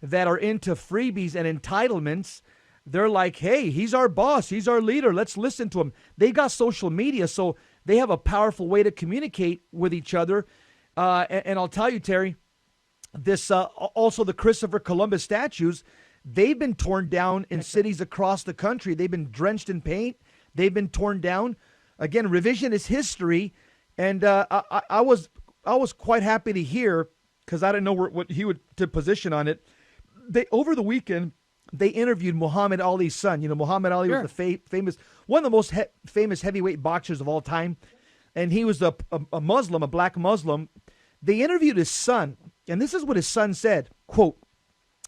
that are into freebies and entitlements, they're like, hey, he's our boss. He's our leader. Let's listen to him. They got social media, so they have a powerful way to communicate with each other. And I'll tell you, Terry, this also the Christopher Columbus statues, they've been torn down in cities across the country. They've been drenched in paint. They've been torn down. Again, revisionist history. And I was quite happy to hear, because I didn't know what he would to position on it. Over the weekend, they interviewed Muhammad Ali's son. You know, Muhammad Ali was the famous, one of the most famous heavyweight boxers of all time. And he was a Muslim, a black Muslim. They interviewed his son, and this is what his son said, quote,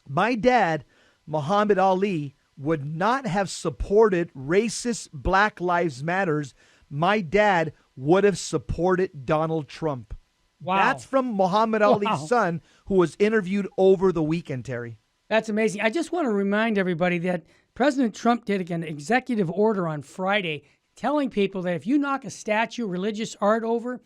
"My dad, Muhammad Ali, would not have supported racist Black Lives Matters. My dad would have supported Donald Trump." Wow. That's from Muhammad Ali's son, who was interviewed over the weekend, Terry. That's amazing. I just want to remind everybody that President Trump did an executive order on Friday telling people that if you knock a statue, religious art over,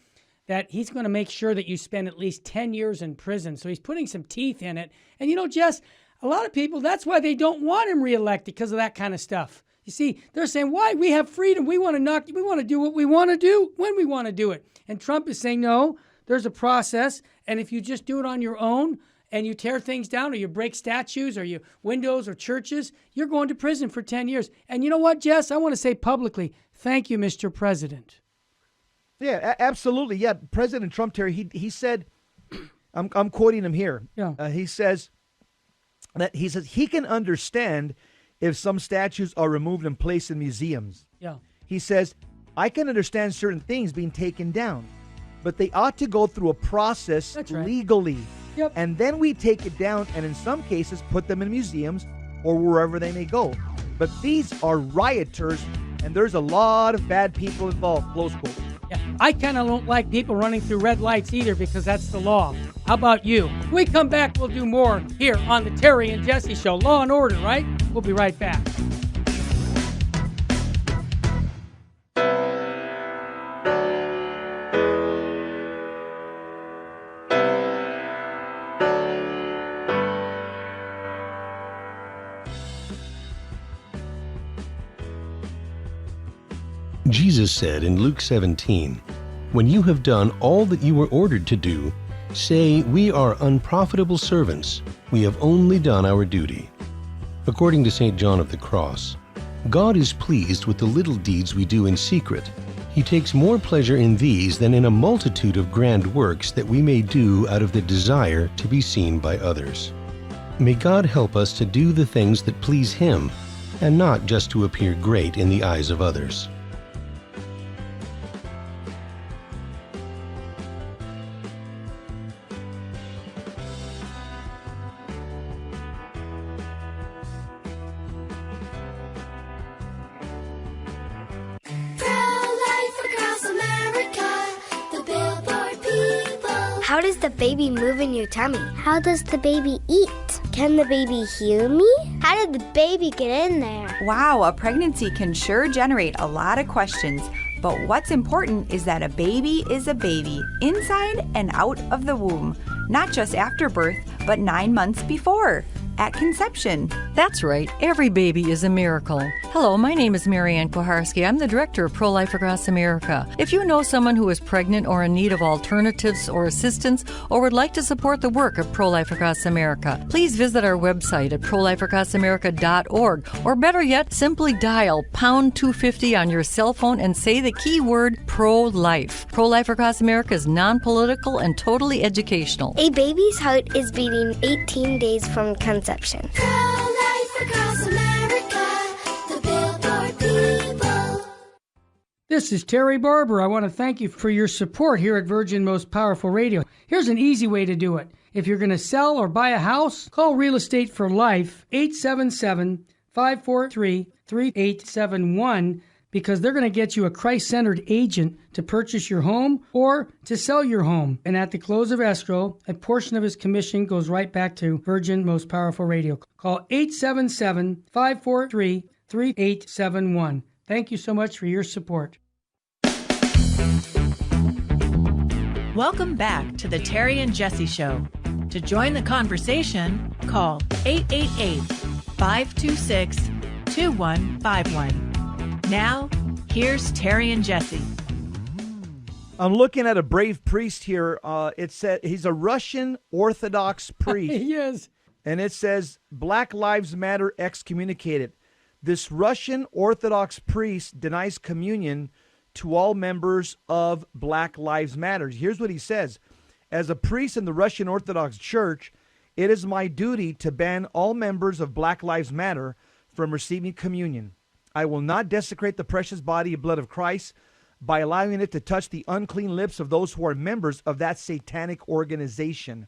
that he's going to make sure that you spend at least 10 years in prison. So he's putting some teeth in it. And, you know, Jess, a lot of people, that's why they don't want him reelected, because of that kind of stuff. You see, they're saying, why? We have freedom. We want to do what we want to do when we want to do it. And Trump is saying, no, there's a process. And if you just do it on your own and you tear things down or you break statues or you windows or churches, you're going to prison for 10 years. And you know what, Jess? I want to say publicly, thank you, Mr. President. Yeah, absolutely. Yeah, President Trump, Terry, he said, I'm quoting him here. Yeah. He says he can understand if some statues are removed and placed in museums. Yeah. He says, I can understand certain things being taken down, but they ought to go through a process legally. Yep. And then we take it down and in some cases put them in museums or wherever they may go. But these are rioters, and there's a lot of bad people involved, close quote. Yeah. I kind of don't like people running through red lights either, because that's the law. How about you? When we come back, we'll do more here on the Terry and Jesse Show. Law and order, right? We'll be right back. Jesus said in Luke 17, "When you have done all that you were ordered to do, say, 'We are unprofitable servants. We have only done our duty.'" According to St. John of the Cross, God is pleased with the little deeds we do in secret. He takes more pleasure in these than in a multitude of grand works that we may do out of the desire to be seen by others. May God help us to do the things that please Him, and not just to appear great in the eyes of others. How does the baby move in your tummy? How does the baby eat? Can the baby hear me? How did the baby get in there? Wow, a pregnancy can sure generate a lot of questions. But what's important is that a baby is a baby, inside and out of the womb. Not just after birth, but 9 months before. at conception. That's right. Every baby is a miracle. Hello, my name is Marianne Koharski. I'm the director of Pro-Life Across America. If you know someone who is pregnant or in need of alternatives or assistance or would like to support the work of Pro-Life Across America, please visit our website at prolifeacrossamerica.org, or better yet, simply dial pound 250 on your cell phone and say the keyword pro-life. Pro-Life Across America is non-political and totally educational. A baby's heart is beating 18 days from conception. Pro-life across America, the Billboard people. This is Terry Barber. I want to thank you for your support here at Virgin Most Powerful Radio. Here's an easy way to do it. If you're going to sell or buy a house, call Real Estate for Life, 877-543-3871, because they're going to get you a Christ-centered agent to purchase your home or to sell your home. And at the close of escrow, a portion of his commission goes right back to Virgin Most Powerful Radio. Call 877-543-3871. Thank you so much for your support. Welcome back to the Terry and Jesse Show. To join the conversation, call 888-526-2151. Now, here's Terry and Jesse. I'm looking at a brave priest here. It said he's a Russian Orthodox priest. He is. And it says, Black Lives Matter excommunicated. This Russian Orthodox priest denies communion to all members of Black Lives Matter. Here's what he says. As a priest in the Russian Orthodox Church, it is my duty to ban all members of Black Lives Matter from receiving communion. I will not desecrate the precious body and blood of Christ by allowing it to touch the unclean lips of those who are members of that satanic organization.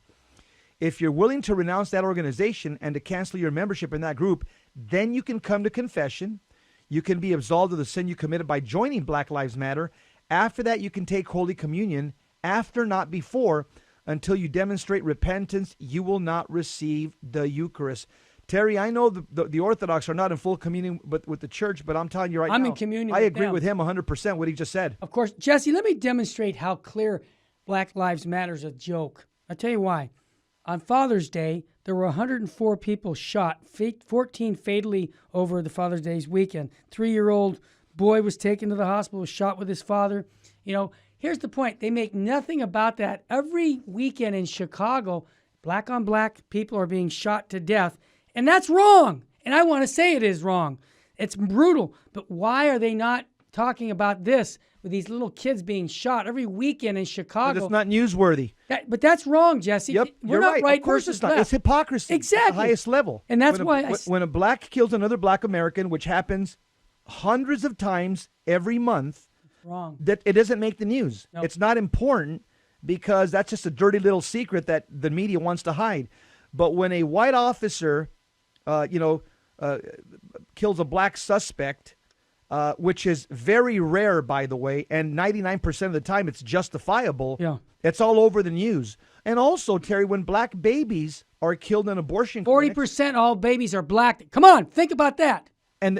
If you're willing to renounce that organization and to cancel your membership in that group, then you can come to confession. You can be absolved of the sin you committed by joining Black Lives Matter. After that, you can take Holy Communion. After, not before, until you demonstrate repentance, you will not receive the Eucharist. Terry, I know the Orthodox are not in full communion with the church, but I'm telling you right now, I'm in communion I with agree them. with him 100% what he just said. Of course. Jesse, let me demonstrate how clear Black Lives Matter is a joke. I'll tell you why. On Father's Day, there were 104 people shot, 14 fatally over the Father's Day's weekend. 3-year-old boy was taken to the hospital, was shot with his father. You know, here's the point. They make nothing about that. Every weekend in Chicago, black on black people are being shot to death. And that's wrong. And I want to say it is wrong. It's brutal. But why are they not talking about this with these little kids being shot every weekend in Chicago? But it's not newsworthy. But that's wrong, Jesse. Yep, We're you're not right Of course versus it's not. left. It's hypocrisy. Exactly. At the highest level. And that's when a black kills another black American, which happens hundreds of times every month, wrong. That it doesn't make the news. Nope. It's not important because that's just a dirty little secret that the media wants to hide. But when a white officer kills a black suspect, which is very rare, by the way, and 99% of the time it's justifiable. Yeah. It's all over the news. And also, Terry, when black babies are killed in abortion 40% all babies are black. Come on, think about that. And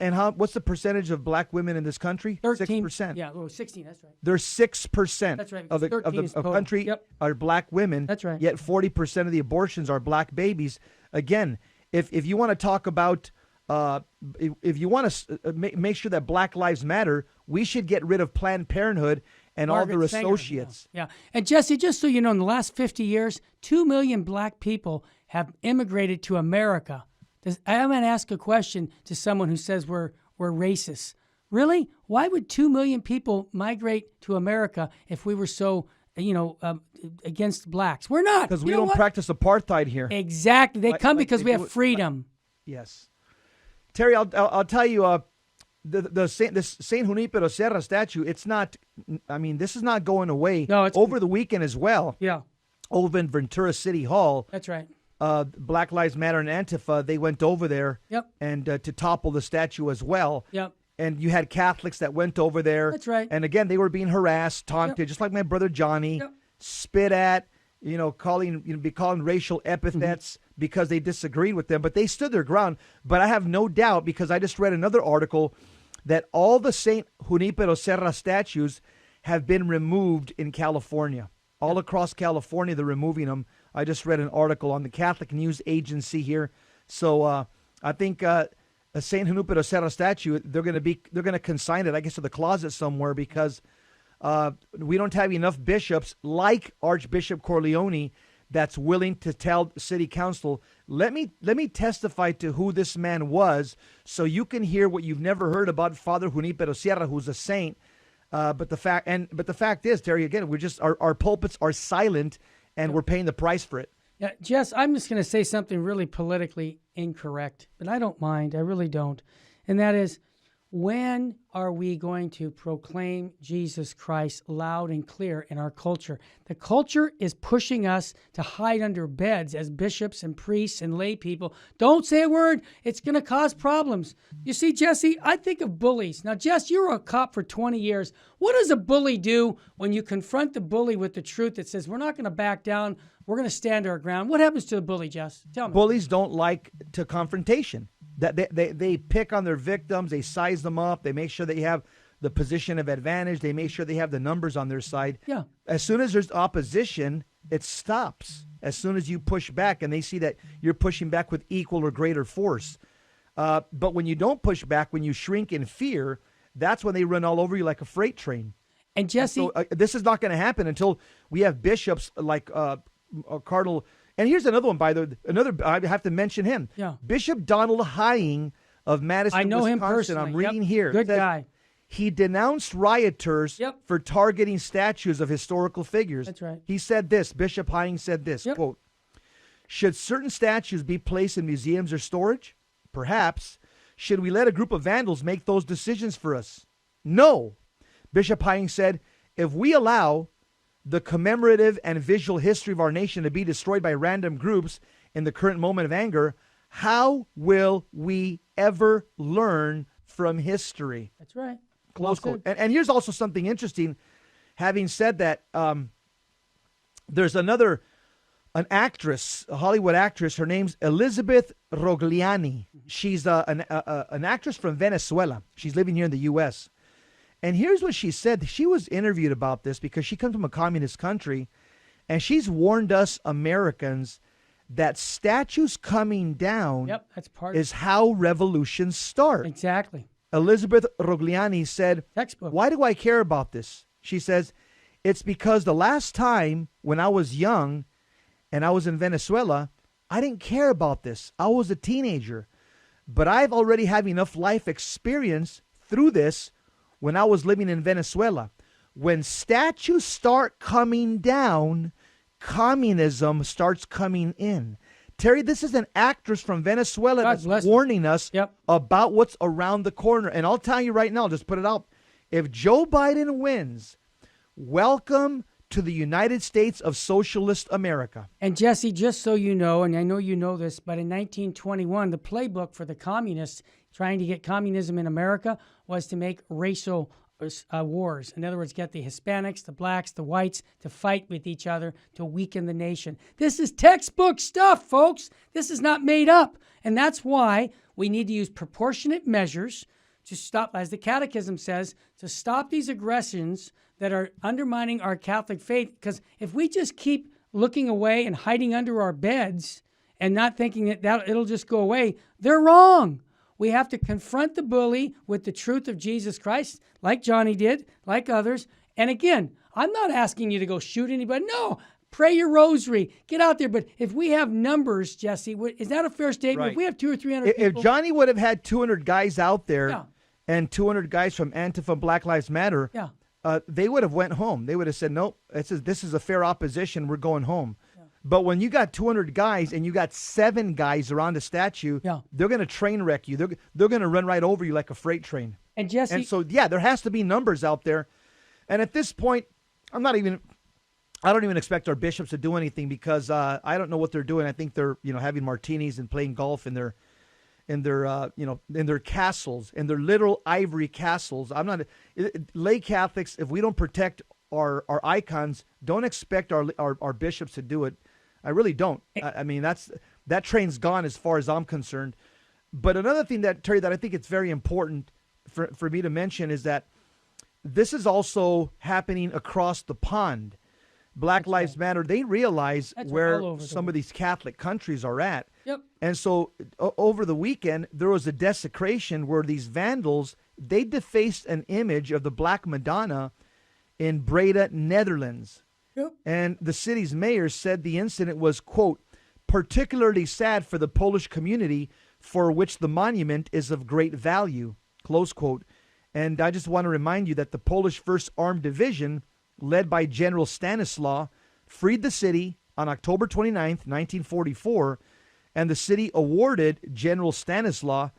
how? What's the percentage of black women in this country? 13%. 6%. Yeah, 16. That's right. There's 6%. That's right, Of the 13 is total. country Yep. are black women. That's right. Yet 40% of the abortions are black babies. Again, if you want to talk about if you want to make sure that Black Lives Matter, we should get rid of Planned Parenthood and Margaret all their Sanger, associates. Yeah. And Jesse, just so you know, in the last 50 years, 2 million black people have immigrated to America. I'm going to ask a question to someone who says we're racist. Really? Why would 2 million people migrate to America if we were so, against blacks? We're not. Because we don't practice apartheid here. Exactly. They come because we have freedom. Yes. Terry, I'll tell you, this Saint Junipero Serra statue, it's not, this is not going away. No, it's over the weekend as well. Yeah. Over in Ventura City Hall. That's right. Black Lives Matter and Antifa, they went over there. Yep. And to topple the statue as well. Yep. And you had Catholics that went over there. That's right. And again, they were being harassed, taunted, just like my brother Johnny, spit at, calling racial epithets because they disagreed with them. But they stood their ground. But I have no doubt, because I just read another article, that all the Saint Junipero Serra statues have been removed in California. All across California, they're removing them. I just read an article on the Catholic News Agency here. So I think a Saint Junipero Serra statue, they're going to consign it, I guess, to the closet somewhere because we don't have enough bishops like Archbishop Corleone that's willing to tell city council, let me testify to who this man was, so you can hear what you've never heard about Father Junipero Sierra, who's a saint. But the fact is, Terry, again, we're just our pulpits are silent, and we're paying the price for it. Yeah, Jess, I'm just going to say something really politically incorrect, but I don't mind. I really don't, and that is, when are we going to proclaim Jesus Christ loud and clear in our culture? The culture is pushing us to hide under beds as bishops and priests and lay people. Don't say a word. It's going to cause problems. You see, Jesse, I think of bullies. Now, Jess, you were a cop for 20 years. What does a bully do when you confront the bully with the truth that says, we're not going to back down, we're going to stand our ground? What happens to the bully, Jess? Tell me. Bullies don't like to confrontation. That they pick on their victims, they size them up, they make sure they have the position of advantage, they make sure they have the numbers on their side. Yeah. As soon as there's opposition, it stops. As soon as you push back and they see that you're pushing back with equal or greater force. But when you don't push back, when you shrink in fear, that's when they run all over you like a freight train. And Jesse, so, this is not going to happen until we have bishops like Cardinal. And here's another one, I have to mention him. Yeah. Bishop Donald Hying of Madison, I know Wisconsin. him personally. I'm reading here. Good guy. He denounced rioters Yep. for targeting statues of historical figures. That's right. He said this, Bishop Hying said this, Yep. quote, should certain statues be placed in museums or storage? Perhaps. Should we let a group of vandals make those decisions for us? No. Bishop Hying said, if we allow the commemorative and visual history of our nation to be destroyed by random groups in the current moment of anger, how will we ever learn from history? That's right. Close quote. And here's also something interesting. Having said that, there's an actress, a Hollywood actress. Her name's Elizabeth Rogliani. She's an actress from Venezuela. She's living here in the U.S., and here's what she said. She was interviewed about this because she comes from a communist country, and she's warned us Americans that statues coming down that's part is how revolutions start. Exactly. Elizabeth Rogliani said, textbook. Why do I care about this? She says, it's because the last time when I was young and I was in Venezuela, I didn't care about this. I was a teenager. But I've already had enough life experience through this when I was living in Venezuela. When statues start coming down, communism starts coming in. Terry, this is an actress from Venezuela that's warning us about what's around the corner. And I'll tell you right now, just put it out. If Joe Biden wins, welcome to the United States of Socialist America. And Jesse, just so you know, and I know you know this, but in 1921, the playbook for the communists trying to get communism in America was to make racial wars. In other words, get the Hispanics, the blacks, the whites to fight with each other to weaken the nation. This is textbook stuff, folks. This is not made up. And that's why we need to use proportionate measures to stop, as the Catechism says, to stop these aggressions that are undermining our Catholic faith. Because if we just keep looking away and hiding under our beds and not thinking that it'll just go away, they're wrong. We have to confront the bully with the truth of Jesus Christ, like Johnny did, like others. And again, I'm not asking you to go shoot anybody. No, pray your rosary. Get out there. But if we have numbers, Jesse, is that a fair statement? Right. If we have 200 or 300 people. If Johnny would have had 200 guys out there and 200 guys from Antifa Black Lives Matter, they would have went home. They would have said, nope, this is a fair opposition. We're going home. But when you got 200 guys and you got 7 guys around the statue, they're going to train wreck you. They're going to run right over you like a freight train. And Jesse, and so there has to be numbers out there. And at this point, I don't even expect our bishops to do anything because I don't know what they're doing. I think they're having martinis and playing golf in their castles, in their literal ivory castles. I'm not lay Catholics. If we don't protect our icons, don't expect our bishops to do it. I really don't. I mean, that train's gone as far as I'm concerned. But another thing Terry, that I think it's very important for me to mention is that this is also happening across the pond. Black Lives Matter, they realize That's where all over the some of these Catholic countries are at. Yep. And so over the weekend, there was a desecration where these vandals, they defaced an image of the Black Madonna in Breda, Netherlands. Yep. And the city's mayor said the incident was, quote, particularly sad for the Polish community for which the monument is of great value, close quote. And I just want to remind you that the Polish First Armed Division, led by General Stanislaw, freed the city on October 29th, 1944, and the city awarded General Stanislaw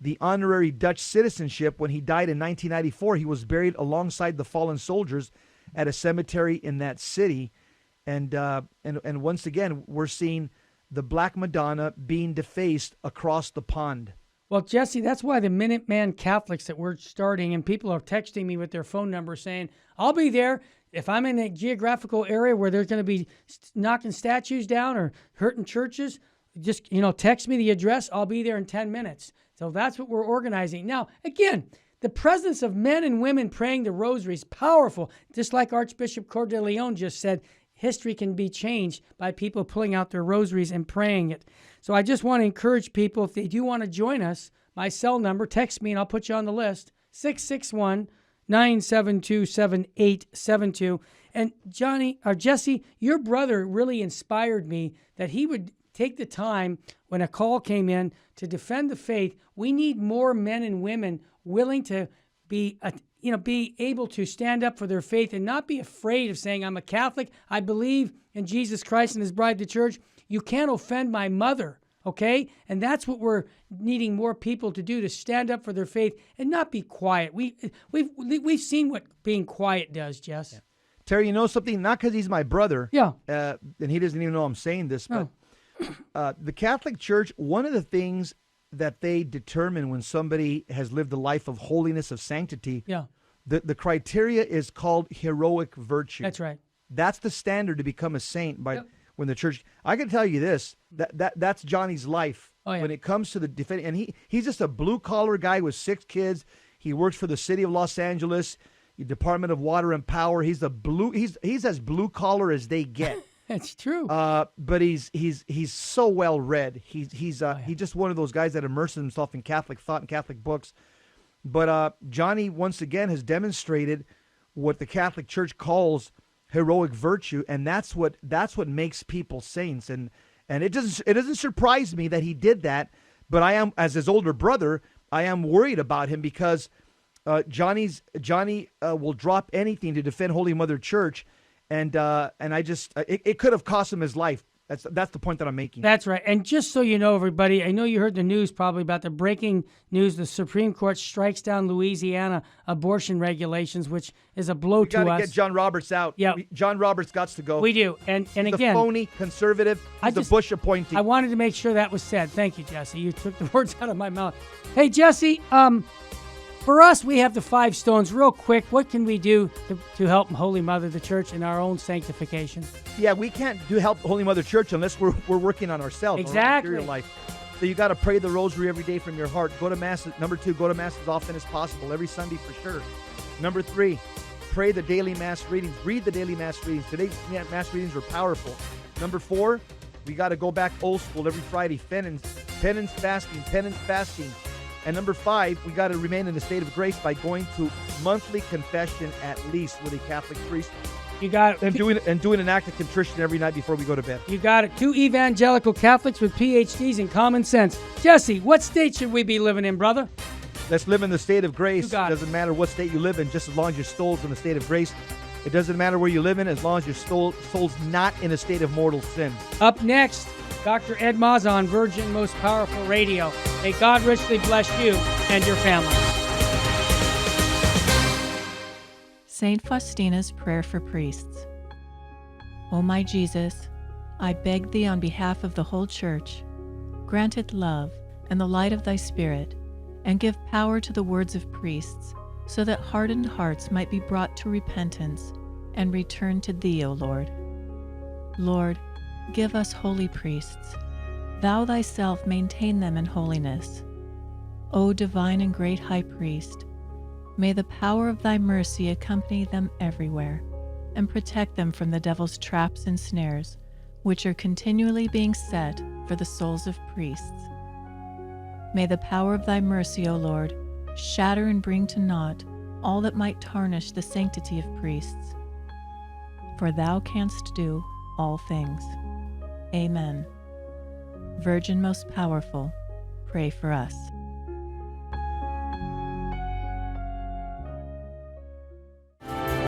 the honorary Dutch citizenship when he died in 1994. He was buried alongside the fallen soldiers at a cemetery in that city. And once again, we're seeing the Black Madonna being defaced across the pond. Well, Jesse, that's why the Minuteman Catholics that we're starting, and people are texting me with their phone number saying, I'll be there. If I'm in a geographical area where there's going to be knocking statues down or hurting churches, just, text me the address. I'll be there in 10 minutes. So that's what we're organizing. Now, again, the presence of men and women praying the rosary is powerful. Just like Archbishop Coeur de Leon just said, history can be changed by people pulling out their rosaries and praying it. So I just want to encourage people, if they do want to join us, my cell number, text me and I'll put you on the list, 661-972-7872. And Jesse, your brother really inspired me that he would take the time when a call came in to defend the faith. We need more men and women willing to be able to stand up for their faith and not be afraid of saying, I'm a Catholic, I believe in Jesus Christ and his bride, the church. You can't offend my mother, okay? And that's what we're needing more people to do, to stand up for their faith and not be quiet. We've seen what being quiet does, Jess. Yeah. Terry, you know something? Not because he's my brother. Yeah. And he doesn't even know I'm saying this, but the Catholic Church, one of the things that they determine when somebody has lived a life of holiness, of sanctity, the criteria is called heroic virtue. That's right. That's the standard to become a saint when the church. I can tell you this, that's Johnny's life. When it comes to the defending, and he's just a blue collar guy with 6 kids. He works for the city of Los Angeles, the Department of Water and Power. He's as blue collar as they get. That's true. But he's so well read. He's just one of those guys that immerses himself in Catholic thought and Catholic books. But Johnny once again has demonstrated what the Catholic Church calls heroic virtue, and that's what makes people saints. And it doesn't surprise me that he did that. But I am, as his older brother, I am worried about him because Johnny will drop anything to defend Holy Mother Church. And I just it could have cost him his life. That's the point that I'm making. That's right. And just so you know, everybody, I know you heard the news probably about the breaking news. The Supreme Court strikes down Louisiana abortion regulations, which is a blow to us. We got to get John Roberts out. Yeah. John Roberts got to go. We do. And again, the phony conservative, the Bush appointee. I wanted to make sure that was said. Thank you, Jesse. You took the words out of my mouth. Hey, Jesse, for us, we have the 5 stones. Real quick, what can we do to help Holy Mother, the Church, in our own sanctification? Yeah, we can't help Holy Mother Church unless we're working on ourselves. Exactly. Our life. So you got to pray the rosary every day from your heart. Go to Mass. Number 2, go to Mass as often as possible, every Sunday for sure. Number 3, pray the daily Mass readings. Read the daily Mass readings. Today's Mass readings were powerful. Number 4, we got to go back old school every Friday. Penance, fasting. And number 5, we got to remain in a state of grace by going to monthly confession at least with a Catholic priest. You got it. And doing an act of contrition every night before we go to bed. You got it. 2 evangelical Catholics with PhDs in common sense. Jesse, what state should we be living in, brother? Let's live in the state of grace. You got it. Doesn't matter what state you live in, just as long as your soul's in the state of grace. It doesn't matter where you live in, as long as your soul's not in a state of mortal sin. Up next, Dr. Ed Maza on Virgin Most Powerful Radio. May God richly bless you and your family. Saint Faustina's Prayer for Priests. O my Jesus, I beg thee on behalf of the whole Church, grant it love and the light of thy Spirit, and give power to the words of priests, so that hardened hearts might be brought to repentance and return to thee, O Lord. Lord, give us holy priests. Thou thyself maintain them in holiness. O divine and great High Priest, may the power of thy mercy accompany them everywhere, and protect them from the devil's traps and snares, which are continually being set for the souls of priests. May the power of thy mercy, O Lord, shatter and bring to naught all that might tarnish the sanctity of priests. For thou canst do all things. Amen. Virgin most powerful, pray for us.